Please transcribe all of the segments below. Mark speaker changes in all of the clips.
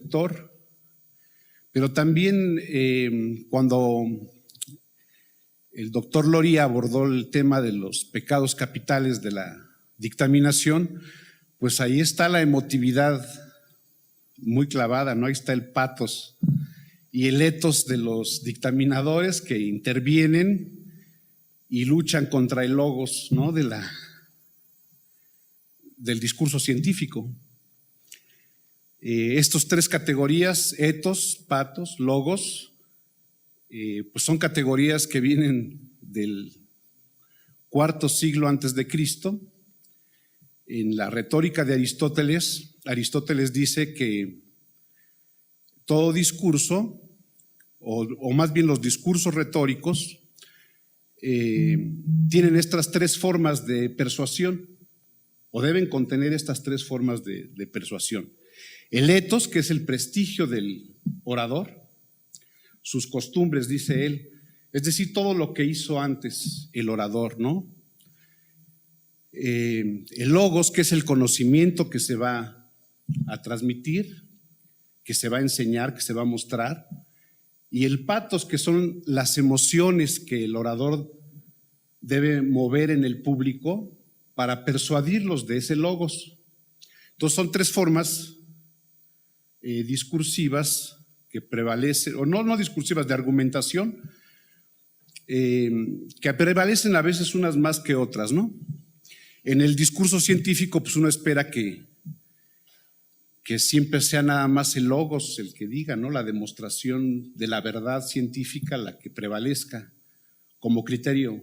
Speaker 1: doctor, pero también cuando el doctor Loría abordó el tema de los pecados capitales de la dictaminación, pues ahí está la emotividad muy clavada, ¿no? Ahí está el patos y el ethos de los dictaminadores que intervienen y luchan contra el logos, ¿no? del discurso científico. Estas tres categorías, ethos, patos, logos, pues son categorías que vienen del IV siglo antes de Cristo. En la retórica de Aristóteles, Aristóteles dice que todo discurso, o más bien los discursos retóricos, tienen estas tres formas de persuasión, o deben contener estas tres formas de persuasión. El ethos, que es el prestigio del orador, sus costumbres, dice él, es decir, todo lo que hizo antes el orador, ¿no? El logos, que es el conocimiento que se va a transmitir, que se va a enseñar, que se va a mostrar, y el patos, que son las emociones que el orador debe mover en el público para persuadirlos de ese logos. Entonces son tres formas discursivas que prevalecen, o no discursivas, de argumentación, que prevalecen a veces unas más que otras, ¿no? En el discurso científico, pues uno espera que siempre sea nada más el logos el que diga, ¿no? La demostración de la verdad científica la que prevalezca como criterio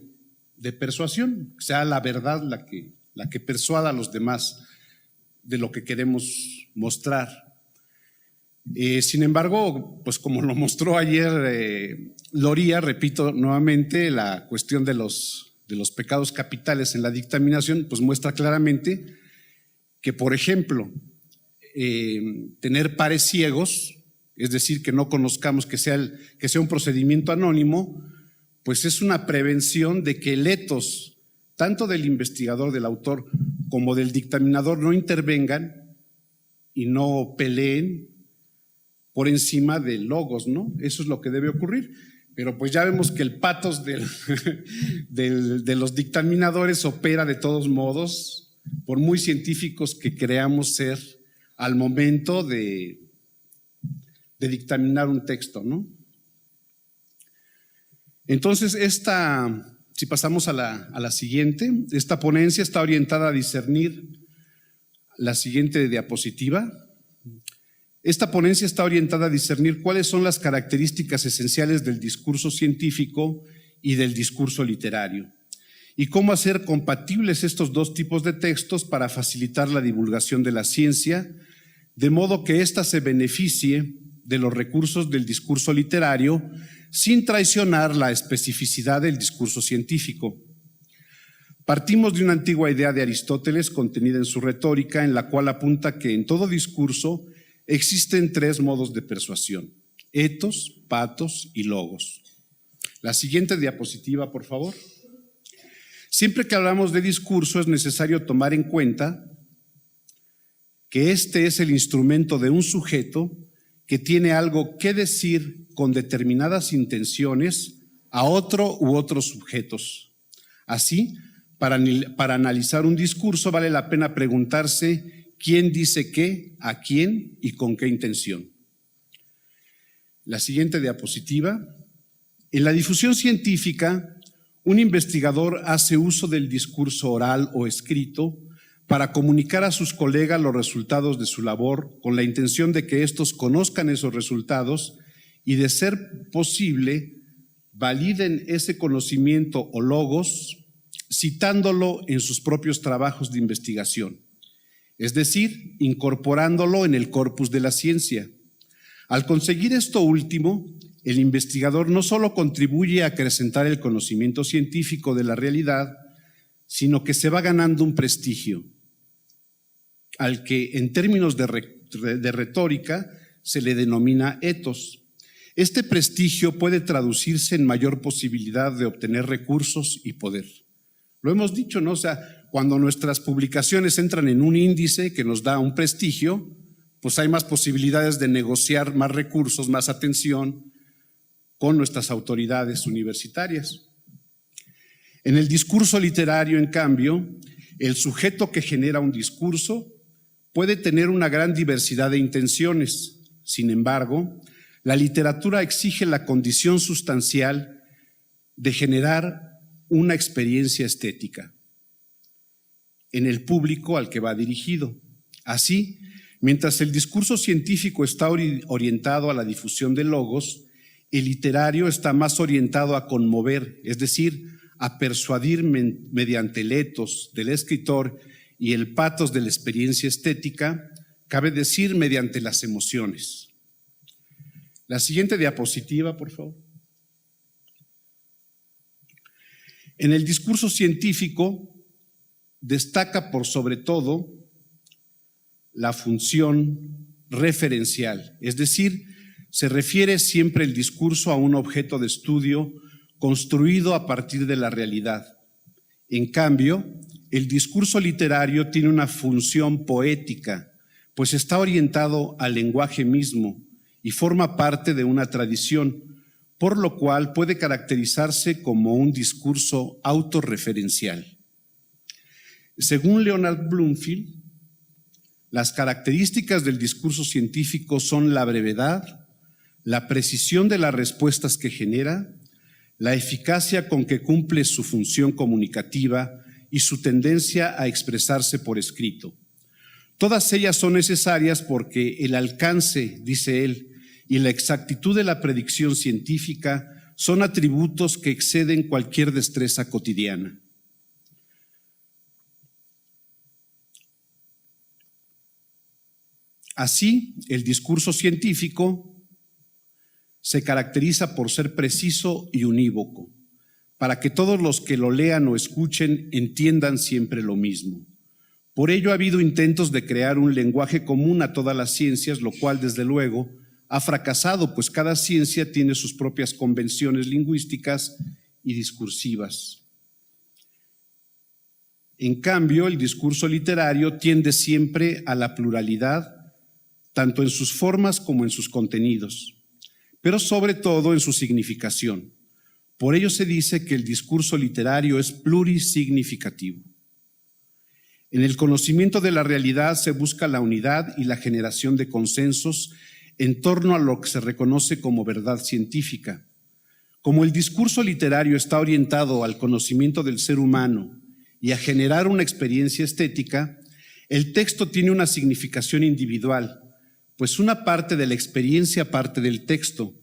Speaker 1: de persuasión, que sea la verdad la que persuada a los demás de lo que queremos mostrar. Sin embargo, pues como lo mostró ayer Loría, repito nuevamente, la cuestión de los pecados capitales en la dictaminación, pues muestra claramente que, por ejemplo, tener pares ciegos, es decir, que no conozcamos, que sea un procedimiento anónimo, pues es una prevención de que el ethos, tanto del investigador, del autor, como del dictaminador, no intervengan y no peleen por encima del logos, ¿no? Eso es lo que debe ocurrir. Pero pues ya vemos que el patos de los dictaminadores opera de todos modos, por muy científicos que creamos ser al momento de dictaminar un texto, ¿no? Entonces si pasamos a la siguiente, esta ponencia está orientada a discernir la siguiente diapositiva. Esta ponencia está orientada a discernir cuáles son las características esenciales del discurso científico y del discurso literario, y cómo hacer compatibles estos dos tipos de textos para facilitar la divulgación de la ciencia, de modo que ésta se beneficie de los recursos del discurso literario sin traicionar la especificidad del discurso científico. Partimos de una antigua idea de Aristóteles contenida en su retórica, en la cual apunta que en todo discurso existen tres modos de persuasión: ethos, patos y logos. La siguiente diapositiva, por favor. Siempre que hablamos de discurso es necesario tomar en cuenta que este es el instrumento de un sujeto que tiene algo que decir con determinadas intenciones a otro u otros sujetos. Así, para analizar un discurso vale la pena preguntarse quién dice qué, a quién y con qué intención. La siguiente diapositiva. En la difusión científica, un investigador hace uso del discurso oral o escrito para comunicar a sus colegas los resultados de su labor con la intención de que éstos conozcan esos resultados y, de ser posible, validen ese conocimiento o logos citándolo en sus propios trabajos de investigación, es decir, incorporándolo en el corpus de la ciencia. Al conseguir esto último, el investigador no solo contribuye a acrecentar el conocimiento científico de la realidad, sino que se va ganando un prestigio, al que en términos de retórica se le denomina ethos. Este prestigio puede traducirse en mayor posibilidad de obtener recursos y poder. Lo hemos dicho, ¿no? O sea, cuando nuestras publicaciones entran en un índice que nos da un prestigio, pues hay más posibilidades de negociar más recursos, más atención con nuestras autoridades universitarias. En el discurso literario, en cambio, el sujeto que genera un discurso puede tener una gran diversidad de intenciones. Sin embargo, la literatura exige la condición sustancial de generar una experiencia estética en el público al que va dirigido. Así, mientras el discurso científico está orientado a la difusión de logos, el literario está más orientado a conmover, es decir, a persuadir mediante el etos del escritor y el patos de la experiencia estética, cabe decir, mediante las emociones. La siguiente diapositiva, por favor. En el discurso científico destaca por sobre todo la función referencial, es decir, se refiere siempre el discurso a un objeto de estudio construido a partir de la realidad. En cambio, el discurso literario tiene una función poética, pues está orientado al lenguaje mismo y forma parte de una tradición, por lo cual puede caracterizarse como un discurso autorreferencial. Según Leonard Bloomfield, las características del discurso científico son la brevedad, la precisión de las respuestas que genera, la eficacia con que cumple su función comunicativa y su tendencia a expresarse por escrito. Todas ellas son necesarias porque el alcance, dice él, y la exactitud de la predicción científica son atributos que exceden cualquier destreza cotidiana. Así, el discurso científico se caracteriza por ser preciso y unívoco, para que todos los que lo lean o escuchen entiendan siempre lo mismo. Por ello ha habido intentos de crear un lenguaje común a todas las ciencias, lo cual desde luego ha fracasado, pues cada ciencia tiene sus propias convenciones lingüísticas y discursivas. En cambio, el discurso literario tiende siempre a la pluralidad, tanto en sus formas como en sus contenidos, pero sobre todo en su significación. Por ello se dice que el discurso literario es plurisignificativo. En el conocimiento de la realidad se busca la unidad y la generación de consensos en torno a lo que se reconoce como verdad científica. Como el discurso literario está orientado al conocimiento del ser humano y a generar una experiencia estética, el texto tiene una significación individual, pues una parte de la experiencia parte del texto,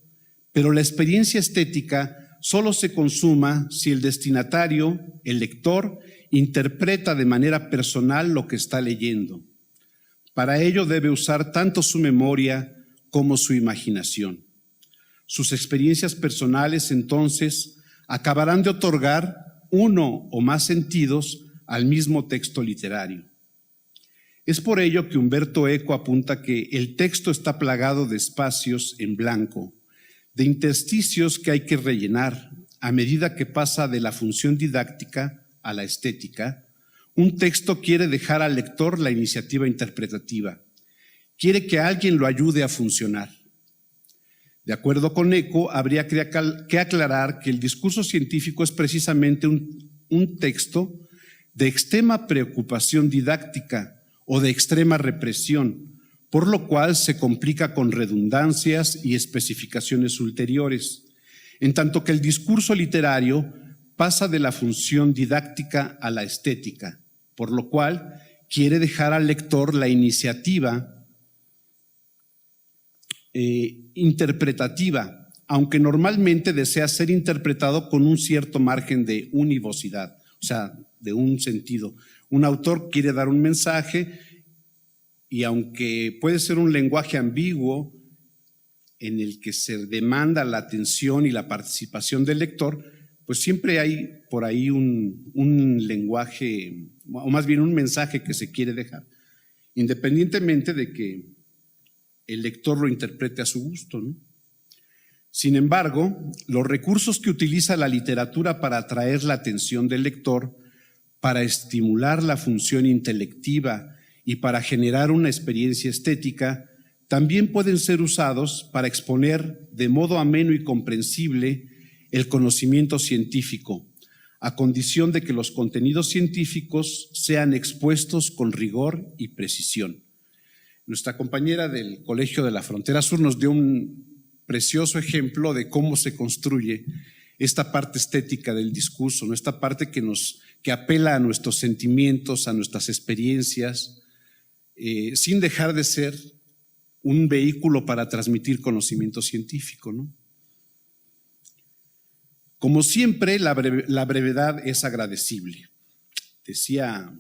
Speaker 1: pero la experiencia estética solo se consuma si el destinatario, el lector, interpreta de manera personal lo que está leyendo. Para ello debe usar tanto su memoria como su imaginación. Sus experiencias personales, entonces, acabarán de otorgar uno o más sentidos al mismo texto literario. Es por ello que Humberto Eco apunta que el texto está plagado de espacios en blanco, de intersticios que hay que rellenar a medida que pasa de la función didáctica a la estética. Un texto quiere dejar al lector la iniciativa interpretativa, quiere que alguien lo ayude a funcionar. De acuerdo con Eco, habría que aclarar que el discurso científico es precisamente un texto de extrema preocupación didáctica o de extrema represión, por lo cual se complica con redundancias y especificaciones ulteriores, en tanto que el discurso literario pasa de la función didáctica a la estética, por lo cual quiere dejar al lector la iniciativa interpretativa, aunque normalmente desea ser interpretado con un cierto margen de univocidad, o sea, de un sentido. Un autor quiere dar un mensaje y aunque puede ser un lenguaje ambiguo en el que se demanda la atención y la participación del lector, pues siempre hay por ahí un lenguaje, o más bien un mensaje que se quiere dejar, independientemente de que el lector lo interprete a su gusto, ¿no? Sin embargo, los recursos que utiliza la literatura para atraer la atención del lector, para estimular la función intelectiva y para generar una experiencia estética, también pueden ser usados para exponer de modo ameno y comprensible el conocimiento científico, a condición de que los contenidos científicos sean expuestos con rigor y precisión. Nuestra compañera del Colegio de la Frontera Sur nos dio un precioso ejemplo de cómo se construye esta parte estética del discurso, ¿no? Esta parte que apela a nuestros sentimientos, a nuestras experiencias, sin dejar de ser un vehículo para transmitir conocimiento científico, ¿no? Como siempre, la brevedad es agradecible. Decía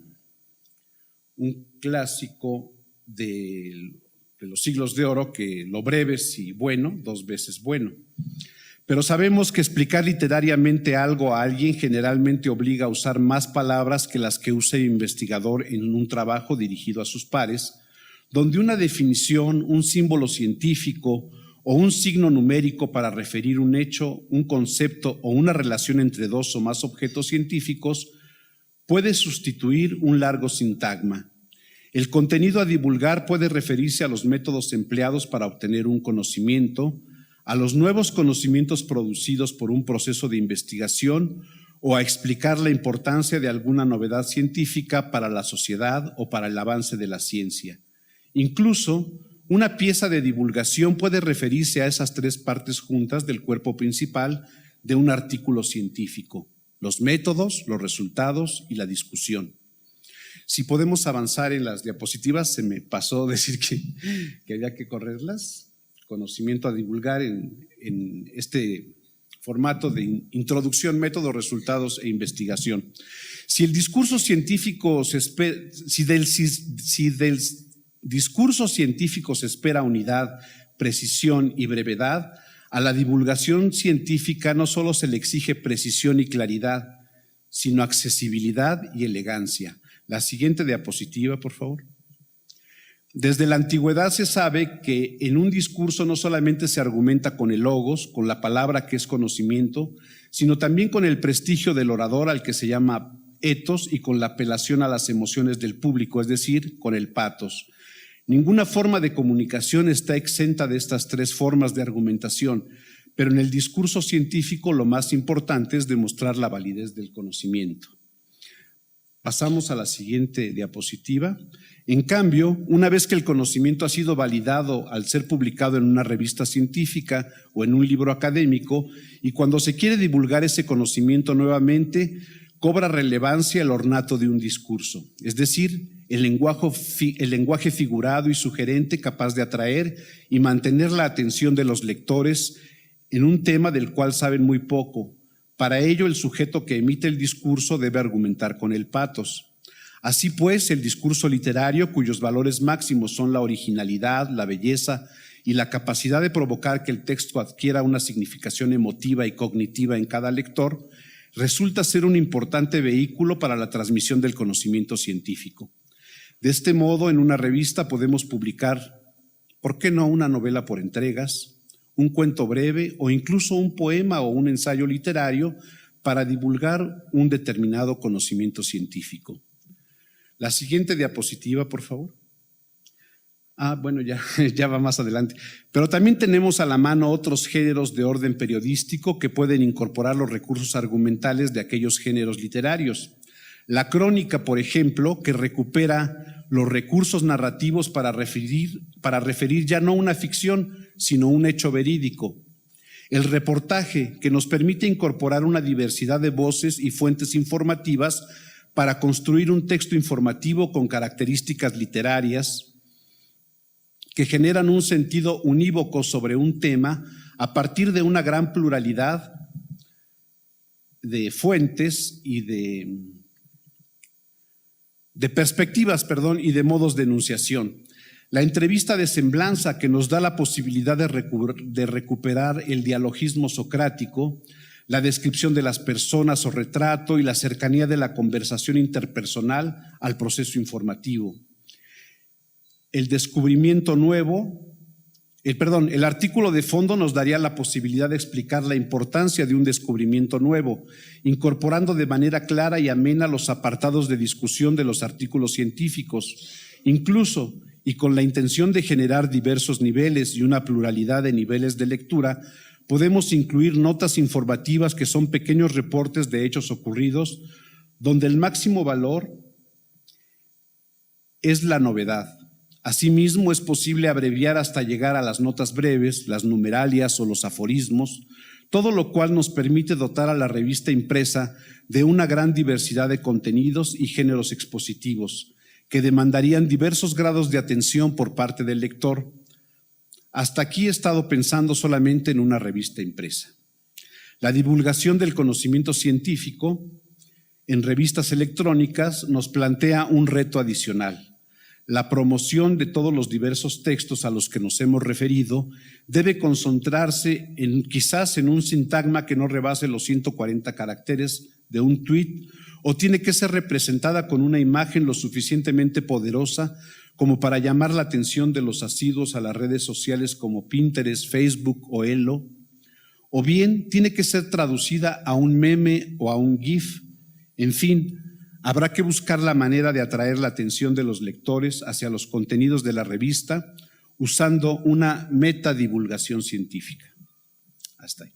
Speaker 1: un clásico de los siglos de oro que lo breve es bueno, 2 veces bueno. Pero sabemos que explicar literariamente algo a alguien generalmente obliga a usar más palabras que las que usa el investigador en un trabajo dirigido a sus pares, donde una definición, un símbolo científico o un signo numérico para referir un hecho, un concepto o una relación entre 2 o más objetos científicos puede sustituir un largo sintagma. El contenido a divulgar puede referirse a los métodos empleados para obtener un conocimiento, a los nuevos conocimientos producidos por un proceso de investigación o a explicar la importancia de alguna novedad científica para la sociedad o para el avance de la ciencia. Incluso, una pieza de divulgación puede referirse a esas 3 partes juntas del cuerpo principal de un artículo científico: los métodos, los resultados y la discusión. Si podemos avanzar en las diapositivas, se me pasó decir que había que correrlas. Conocimiento a divulgar en este formato de introducción, métodos, resultados e investigación. Si el discurso científico si del discurso científico se espera unidad, precisión y brevedad, a la divulgación científica no solo se le exige precisión y claridad, sino accesibilidad y elegancia. La siguiente diapositiva, por favor. Desde la antigüedad se sabe que en un discurso no solamente se argumenta con el logos, con la palabra que es conocimiento, sino también con el prestigio del orador, al que se llama ethos, y con la apelación a las emociones del público, es decir, con el pathos. Ninguna forma de comunicación está exenta de estas 3 formas de argumentación, pero en el discurso científico lo más importante es demostrar la validez del conocimiento. Pasamos a la siguiente diapositiva. En cambio, una vez que el conocimiento ha sido validado al ser publicado en una revista científica o en un libro académico, y cuando se quiere divulgar ese conocimiento nuevamente, cobra relevancia el ornato de un discurso, es decir, el lenguaje figurado y sugerente capaz de atraer y mantener la atención de los lectores en un tema del cual saben muy poco. Para ello, el sujeto que emite el discurso debe argumentar con el pathos. Así pues, el discurso literario, cuyos valores máximos son la originalidad, la belleza y la capacidad de provocar que el texto adquiera una significación emotiva y cognitiva en cada lector, resulta ser un importante vehículo para la transmisión del conocimiento científico. De este modo, en una revista podemos publicar, ¿por qué no una novela por entregas?, un cuento breve o incluso un poema o un ensayo literario para divulgar un determinado conocimiento científico. La siguiente diapositiva, por favor. Bueno, ya va más adelante. Pero también tenemos a la mano otros géneros de orden periodístico que pueden incorporar los recursos argumentales de aquellos géneros literarios. La crónica, por ejemplo, que recupera los recursos narrativos para referir ya no una ficción, sino un hecho verídico. El reportaje, que nos permite incorporar una diversidad de voces y fuentes informativas para construir un texto informativo con características literarias que generan un sentido unívoco sobre un tema a partir de una gran pluralidad de fuentes y de perspectivas, y de modos de enunciación. La entrevista de semblanza, que nos da la posibilidad de recuperar el dialogismo socrático, la descripción de las personas o retrato y la cercanía de la conversación interpersonal al proceso informativo. El descubrimiento nuevo, el artículo de fondo nos daría la posibilidad de explicar la importancia de un descubrimiento nuevo, incorporando de manera clara y amena los apartados de discusión de los artículos científicos, Incluso, y con la intención de generar diversos niveles y una pluralidad de niveles de lectura, podemos incluir notas informativas que son pequeños reportes de hechos ocurridos, donde el máximo valor es la novedad. Asimismo, es posible abreviar hasta llegar a las notas breves, las numeralias o los aforismos, todo lo cual nos permite dotar a la revista impresa de una gran diversidad de contenidos y géneros expositivos que demandarían diversos grados de atención por parte del lector. Hasta aquí he estado pensando solamente en una revista impresa. La divulgación del conocimiento científico en revistas electrónicas nos plantea un reto adicional. La promoción de todos los diversos textos a los que nos hemos referido debe concentrarse quizás en un sintagma que no rebase los 140 caracteres de un tuit, o tiene que ser representada con una imagen lo suficientemente poderosa como para llamar la atención de los asiduos a las redes sociales como Pinterest, Facebook o Elo, o bien tiene que ser traducida a un meme o a un GIF. En fin, habrá que buscar la manera de atraer la atención de los lectores hacia los contenidos de la revista usando una metadivulgación científica. Hasta ahí.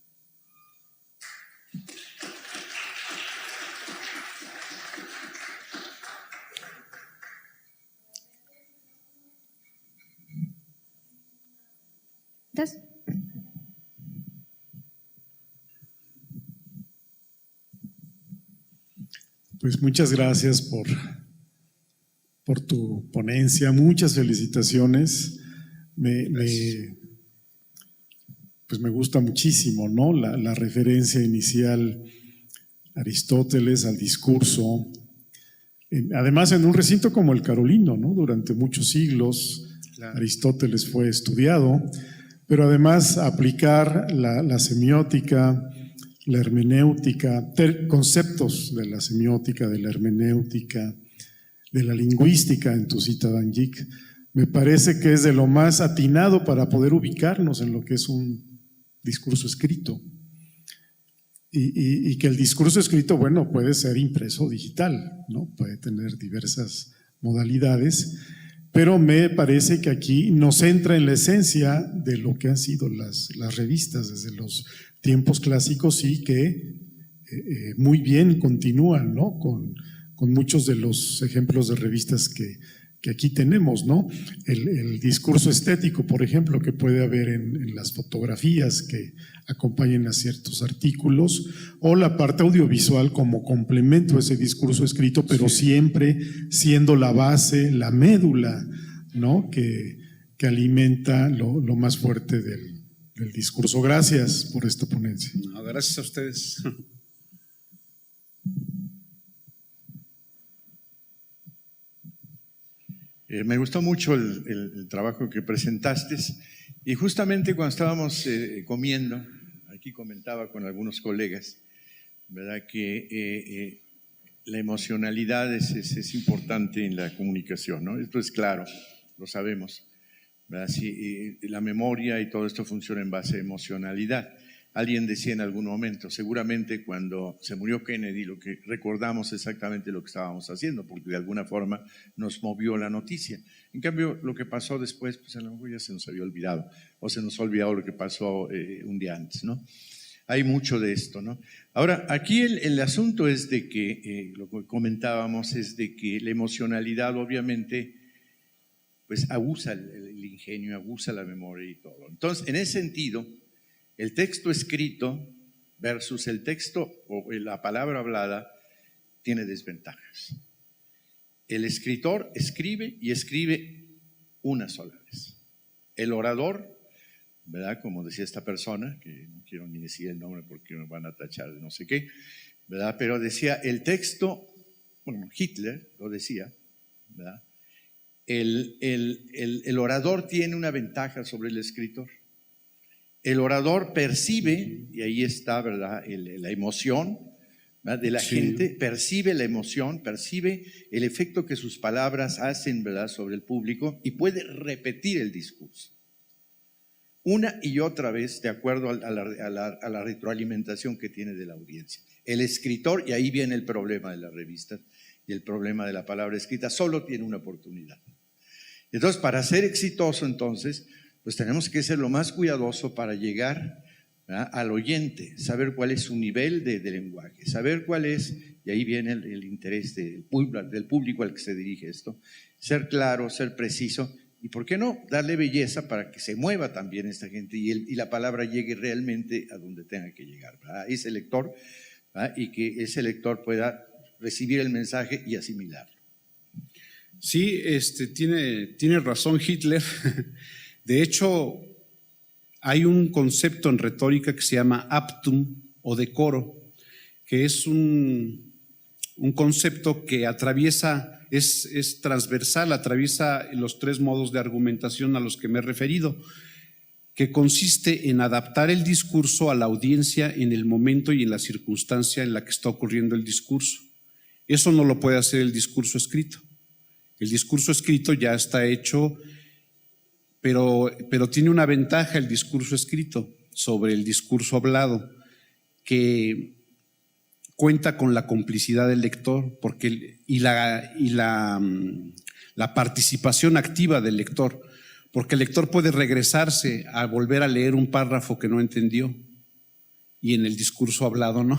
Speaker 2: Pues muchas gracias por tu ponencia, muchas felicitaciones. Pues me gusta muchísimo, ¿no? La referencia inicial a Aristóteles, al discurso. Además, en un recinto como el Carolino, ¿no? Durante muchos siglos, claro, Aristóteles fue estudiado, pero además aplicar la semiótica, la hermenéutica, conceptos de la semiótica, de la hermenéutica, de la lingüística en tu cita, Danjik, me parece que es de lo más atinado para poder ubicarnos en lo que es un discurso escrito. Y que el discurso escrito, bueno, puede ser impreso o digital, ¿no? Puede tener diversas modalidades, pero me parece que aquí nos entra en la esencia de lo que han sido las revistas desde los tiempos clásicos y que muy bien continúan, ¿no? Con muchos de los ejemplos de revistas que aquí tenemos, ¿no? El discurso estético, por ejemplo, que puede haber en las fotografías que acompañen a ciertos artículos, o la parte audiovisual como complemento a ese discurso escrito, pero sí, siempre siendo la base, la médula, ¿no? Que alimenta lo más fuerte del discurso. Gracias por esta ponencia.
Speaker 1: No, gracias a ustedes.
Speaker 3: Me gustó mucho el trabajo que presentaste, y justamente cuando estábamos comiendo, aquí comentaba con algunos colegas, ¿verdad? Que la emocionalidad es importante en la comunicación, ¿no? Esto es claro, lo sabemos, ¿verdad? Sí, la memoria y todo esto funciona en base a emocionalidad. Alguien decía en algún momento, seguramente cuando se murió Kennedy, lo que recordamos exactamente lo que estábamos haciendo, porque de alguna forma nos movió la noticia. En cambio, lo que pasó después, pues a lo mejor ya se nos había olvidado, o se nos ha olvidado lo que pasó un día antes, ¿no? Hay mucho de esto, ¿no? Ahora, aquí el asunto es de que, lo que comentábamos es de que la emocionalidad obviamente pues abusa el ingenio, abusa la memoria y todo. Entonces, en ese sentido, el texto escrito versus el texto o la palabra hablada tiene desventajas. El escritor escribe y escribe una sola vez. El orador, ¿verdad? Como decía esta persona, que no quiero ni decir el nombre porque me van a tachar de no sé qué, ¿verdad? Pero decía el texto, bueno, Hitler lo decía, ¿verdad? El orador tiene una ventaja sobre el escritor. El orador percibe, y ahí está, ¿verdad? La emoción, ¿verdad? De la gente, percibe la emoción, percibe el efecto que sus palabras hacen, ¿verdad? Sobre el público, y puede repetir el discurso una y otra vez de acuerdo a la retroalimentación que tiene de la audiencia. El escritor, y ahí viene el problema de la revista y el problema de la palabra escrita, solo tiene una oportunidad. Entonces, para ser exitoso, entonces, pues tenemos que ser lo más cuidadoso para llegar, ¿verdad?, al oyente, saber cuál es su nivel de lenguaje, saber cuál es, y ahí viene el interés del público al que se dirige esto, ser claro, ser preciso, y por qué no, darle belleza para que se mueva también esta gente y la palabra llegue realmente a donde tenga que llegar, ¿verdad?, a ese lector, ¿verdad?, y que ese lector pueda recibir el mensaje y asimilarlo.
Speaker 1: Sí, tiene razón Hitler. De hecho, hay un concepto en retórica que se llama aptum o decoro, que es un concepto que atraviesa, es transversal, atraviesa los tres modos de argumentación a los que me he referido, que consiste en adaptar el discurso a la audiencia en el momento y en la circunstancia en la que está ocurriendo el discurso. Eso no lo puede hacer el discurso escrito. El discurso escrito ya está hecho, pero tiene una ventaja el discurso escrito sobre el discurso hablado, que cuenta con la complicidad del lector y la participación activa del lector, porque el lector puede regresarse a volver a leer un párrafo que no entendió y en el discurso hablado no.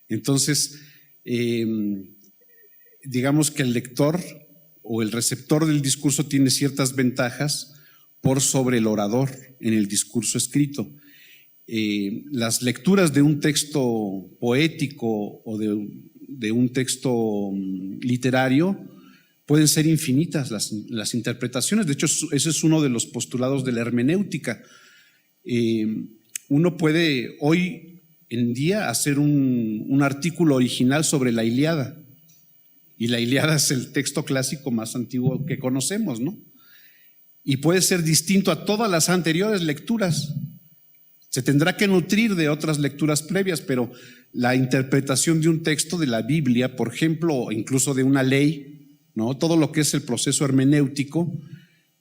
Speaker 1: Entonces, digamos que el lector o el receptor del discurso tiene ciertas ventajas por sobre el orador en el discurso escrito. Las lecturas de un texto poético o de un texto literario pueden ser infinitas las interpretaciones. De hecho, ese es uno de los postulados de la hermenéutica. Uno puede hoy en día hacer un artículo original sobre la Ilíada, y la Ilíada es el texto clásico más antiguo que conocemos, ¿no? Y puede ser distinto a todas las anteriores lecturas. Se tendrá que nutrir de otras lecturas previas, pero la interpretación de un texto de la Biblia, por ejemplo, o incluso de una ley, ¿no?, todo lo que es el proceso hermenéutico,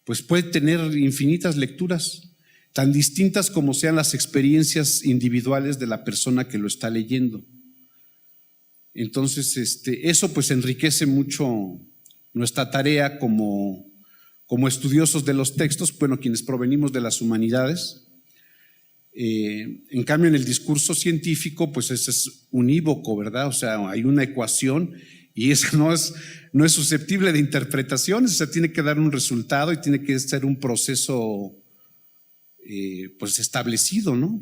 Speaker 1: pues puede tener infinitas lecturas, tan distintas como sean las experiencias individuales de la persona que lo está leyendo. Entonces, eso pues enriquece mucho nuestra tarea como estudiosos de los textos, bueno, quienes provenimos de las humanidades. En cambio, en el discurso científico, pues ese es unívoco, ¿verdad? O sea, hay una ecuación y esa no es susceptible de interpretaciones, o sea, tiene que dar un resultado y tiene que ser un proceso pues establecido, ¿no?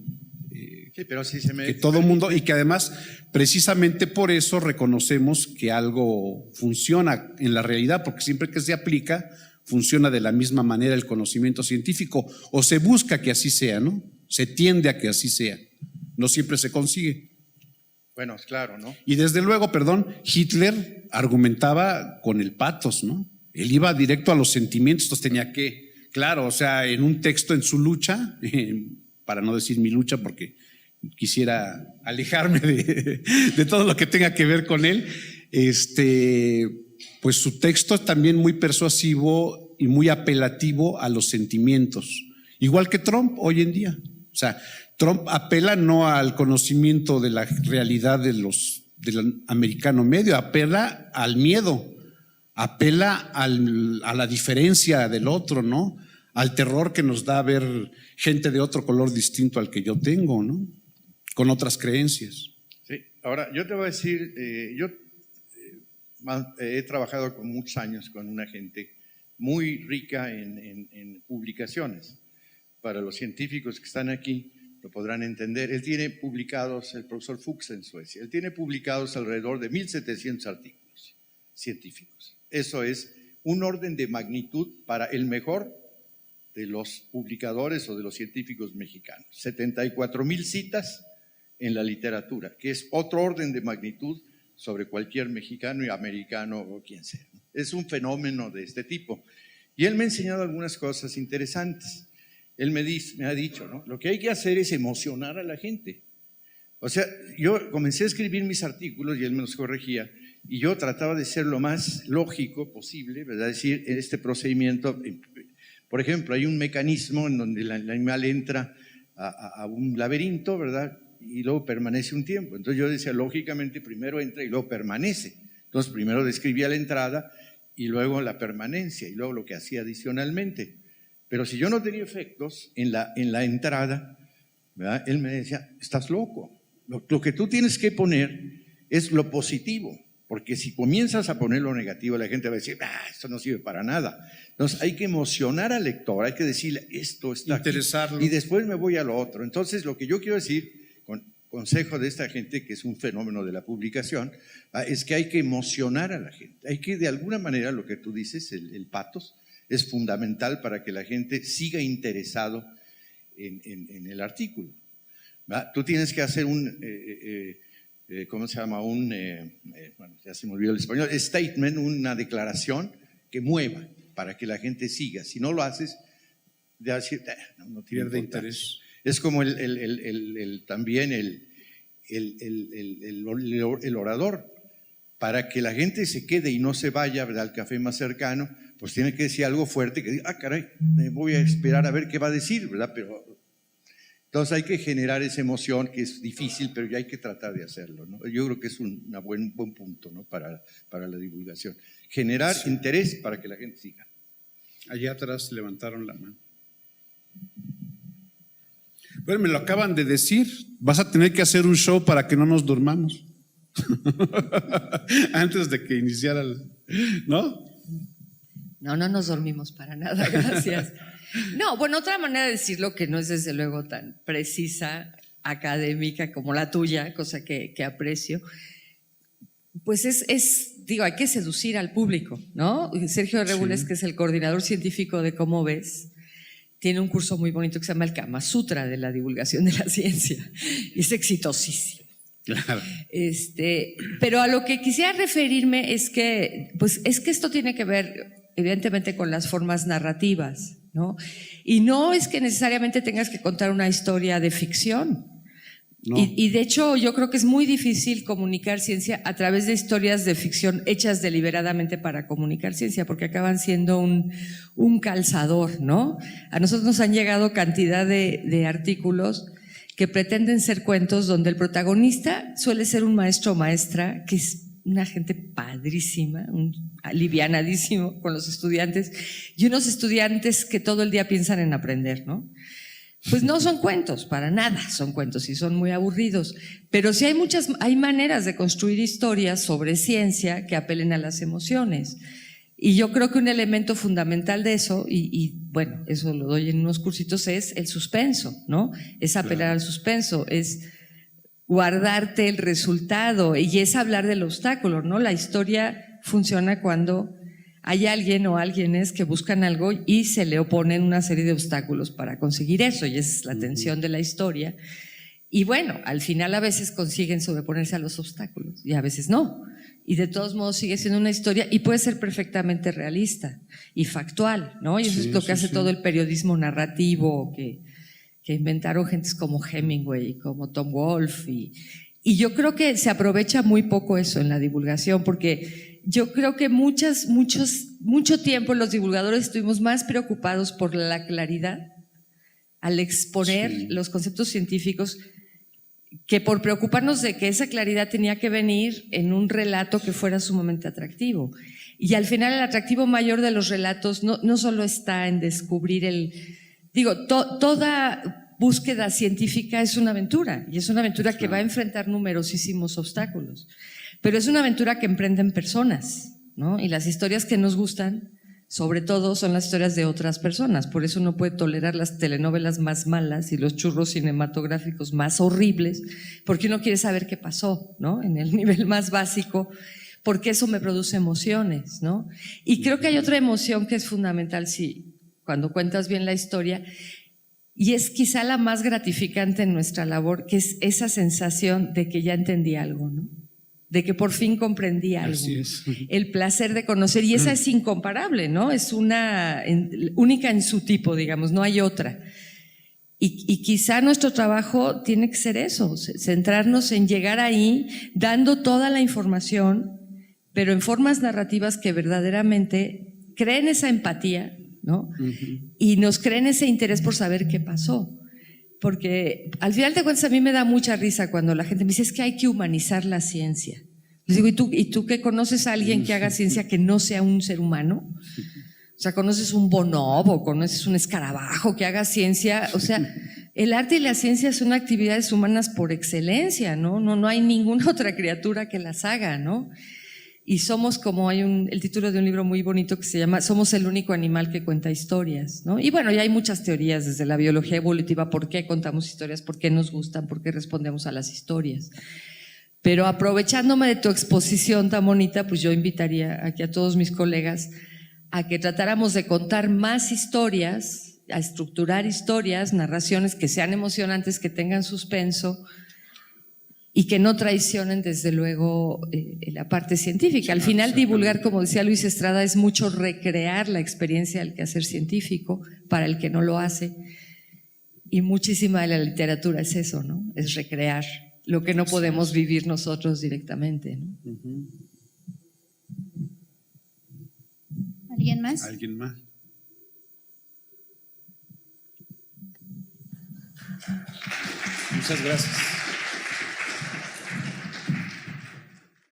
Speaker 3: Sí, pero sí
Speaker 1: que todo mundo, y que además precisamente por eso reconocemos que algo funciona en la realidad, porque siempre que se aplica funciona de la misma manera el conocimiento científico, o se busca que así sea, ¿no? Se tiende a que así sea, no siempre se consigue.
Speaker 3: Bueno, claro, ¿no?
Speaker 1: Y desde luego, Hitler argumentaba con el patos, ¿no? Él iba directo a los sentimientos, entonces tenía que, claro, o sea, en un texto en su lucha, para no decir mi lucha porque quisiera alejarme de todo lo que tenga que ver con él, pues su texto es también muy persuasivo y muy apelativo a los sentimientos, igual que Trump hoy en día. O sea, Trump apela no al conocimiento de la realidad del americano medio, apela al miedo, apela a la diferencia del otro, ¿no? Al terror que nos da ver gente de otro color distinto al que yo tengo, ¿no? Con otras creencias.
Speaker 3: Sí, ahora yo te voy a decir, yo he trabajado con muchos años con una gente muy rica en publicaciones. Para los científicos que están aquí lo podrán entender. Él tiene publicados, el profesor Fuchs en Suecia, él tiene publicados alrededor de 1,700 artículos científicos. Eso es un orden de magnitud para el mejor de los publicadores o de los científicos mexicanos. 74,000 citas en la literatura, que es otro orden de magnitud sobre cualquier mexicano y americano o quien sea. Es un fenómeno de este tipo. Y él me ha enseñado algunas cosas interesantes. Él me ha dicho, ¿no?, lo que hay que hacer es emocionar a la gente. O sea, yo comencé a escribir mis artículos y él me los corregía y yo trataba de ser lo más lógico posible, ¿verdad? Es decir, este procedimiento, por ejemplo, hay un mecanismo en donde el animal entra a un laberinto, ¿verdad?, y luego permanece un tiempo. Entonces yo decía, lógicamente, primero entra y luego permanece. Entonces primero describía la entrada y luego la permanencia, y luego lo que hacía adicionalmente. Pero si yo no tenía efectos en la entrada, ¿verdad? Él me decía, estás loco. Lo que tú tienes que poner es lo positivo, porque si comienzas a poner lo negativo, la gente va a decir, esto no sirve para nada. Entonces hay que emocionar al lector, hay que decirle, esto está
Speaker 1: interesarlo
Speaker 3: aquí, y después me voy a lo otro. Entonces lo que yo quiero decir, con consejo de esta gente, que es un fenómeno de la publicación, es que hay que emocionar a la gente. Hay que, de alguna manera, lo que tú dices, el pathos, es fundamental para que la gente siga interesado en el artículo. Tú tienes que hacer ¿cómo se llama? Bueno, ya se me olvidó el español, statement, una declaración que mueva para que la gente siga. Si no lo haces, ya decir, no tiene
Speaker 1: pierde
Speaker 3: importancia.
Speaker 1: interés.
Speaker 3: Es como también el orador. Para que la gente se quede y no se vaya al café más cercano, pues tiene que decir algo fuerte que diga, caray, me voy a esperar a ver qué va a decir, ¿verdad? Pero entonces hay que generar esa emoción que es difícil, pero ya hay que tratar de hacerlo, ¿no? Yo creo que es un buen punto, ¿no? Para la divulgación. Generar interés para que la gente siga.
Speaker 1: Allá atrás levantaron la mano. Bueno, me lo acaban de decir. Vas a tener que hacer un show para que no nos durmamos. Antes de que iniciara ¿no?
Speaker 4: No nos dormimos para nada, gracias. No, bueno, otra manera de decirlo que no es desde luego tan precisa, académica como la tuya, cosa que aprecio, pues digo, hay que seducir al público, ¿no? Sergio Regules, que es el coordinador científico de Cómo Ves, tiene un curso muy bonito que se llama el Kama Sutra de la divulgación de la ciencia y es exitosísimo.
Speaker 1: Claro.
Speaker 4: Pero a lo que quisiera referirme es que esto tiene que ver evidentemente con las formas narrativas, ¿no? Y no es que necesariamente tengas que contar una historia de ficción.
Speaker 1: No.
Speaker 4: Y de hecho yo creo que es muy difícil comunicar ciencia a través de historias de ficción hechas deliberadamente para comunicar ciencia, porque acaban siendo un calzador, ¿no? A nosotros nos han llegado cantidad de artículos que pretenden ser cuentos donde el protagonista suele ser un maestro o maestra que es una gente padrísima, alivianadísimo con los estudiantes, y unos estudiantes que todo el día piensan en aprender, ¿no? Pues no son cuentos, para nada son cuentos y son muy aburridos, pero sí hay maneras de construir historias sobre ciencia que apelen a las emociones. Y yo creo que un elemento fundamental de eso, y bueno, eso lo doy en unos cursitos, es el suspenso, ¿no? Es apelar al suspenso, es guardarte el resultado y es hablar del obstáculo, ¿no? La historia funciona cuando hay alguien o alguienes que buscan algo y se le oponen una serie de obstáculos para conseguir eso, y esa es la tensión de la historia. Y bueno, al final a veces consiguen sobreponerse a los obstáculos y a veces no. Y de todos modos sigue siendo una historia y puede ser perfectamente realista y factual, ¿no? Y eso es lo que hace todo el periodismo narrativo que inventaron gentes como Hemingway, como Tom Wolfe. Y yo creo que se aprovecha muy poco eso en la divulgación, porque yo creo que mucho tiempo los divulgadores estuvimos más preocupados por la claridad al exponer los conceptos científicos que por preocuparnos de que esa claridad tenía que venir en un relato que fuera sumamente atractivo. Y al final el atractivo mayor de los relatos no solo está en descubrir toda búsqueda científica es una aventura, y es una aventura que va a enfrentar numerosísimos obstáculos, pero es una aventura que emprenden personas, ¿no? Y las historias que nos gustan, sobre todo, son las historias de otras personas. Por eso no puede tolerar las telenovelas más malas y los churros cinematográficos más horribles, porque uno quiere saber qué pasó, ¿no? En el nivel más básico, porque eso me produce emociones, ¿no? Y creo que hay otra emoción que es fundamental, cuando cuentas bien la historia, y es quizá la más gratificante en nuestra labor, que es esa sensación de que ya entendí algo, ¿no? De que por fin comprendí algo.
Speaker 1: Así es.
Speaker 4: El placer de conocer, y esa es incomparable, ¿no? Es única en su tipo, digamos, no hay otra. Y quizá nuestro trabajo tiene que ser eso, centrarnos en llegar ahí, dando toda la información, pero en formas narrativas que verdaderamente creen esa empatía, ¿no? Y nos creen ese interés por saber qué pasó. Porque al final de cuentas a mí me da mucha risa cuando la gente me dice, es que hay que humanizar la ciencia. Les digo, ¿y tú que conoces a alguien que haga ciencia que no sea un ser humano? O sea, ¿conoces un bonobo, conoces un escarabajo que haga ciencia? O sea, el arte y la ciencia son actividades humanas por excelencia, ¿no? No hay ninguna otra criatura que las haga, ¿no? Y somos como el título de un libro muy bonito que se llama Somos el único animal que cuenta historias, ¿no? Y bueno, ya hay muchas teorías desde la biología evolutiva, por qué contamos historias, por qué nos gustan, por qué respondemos a las historias. Pero aprovechándome de tu exposición tan bonita, pues yo invitaría aquí a todos mis colegas a que tratáramos de contar más historias, a estructurar historias, narraciones que sean emocionantes, que tengan suspenso, y que no traicionen desde luego la parte científica. Al final divulgar, como decía Luis Estrada, es mucho recrear la experiencia del quehacer científico para el que no lo hace, y muchísima de la literatura es eso, ¿no? Es recrear lo que no podemos vivir nosotros directamente, ¿no?
Speaker 5: ¿Alguien más?
Speaker 1: ¿Alguien más? Muchas gracias.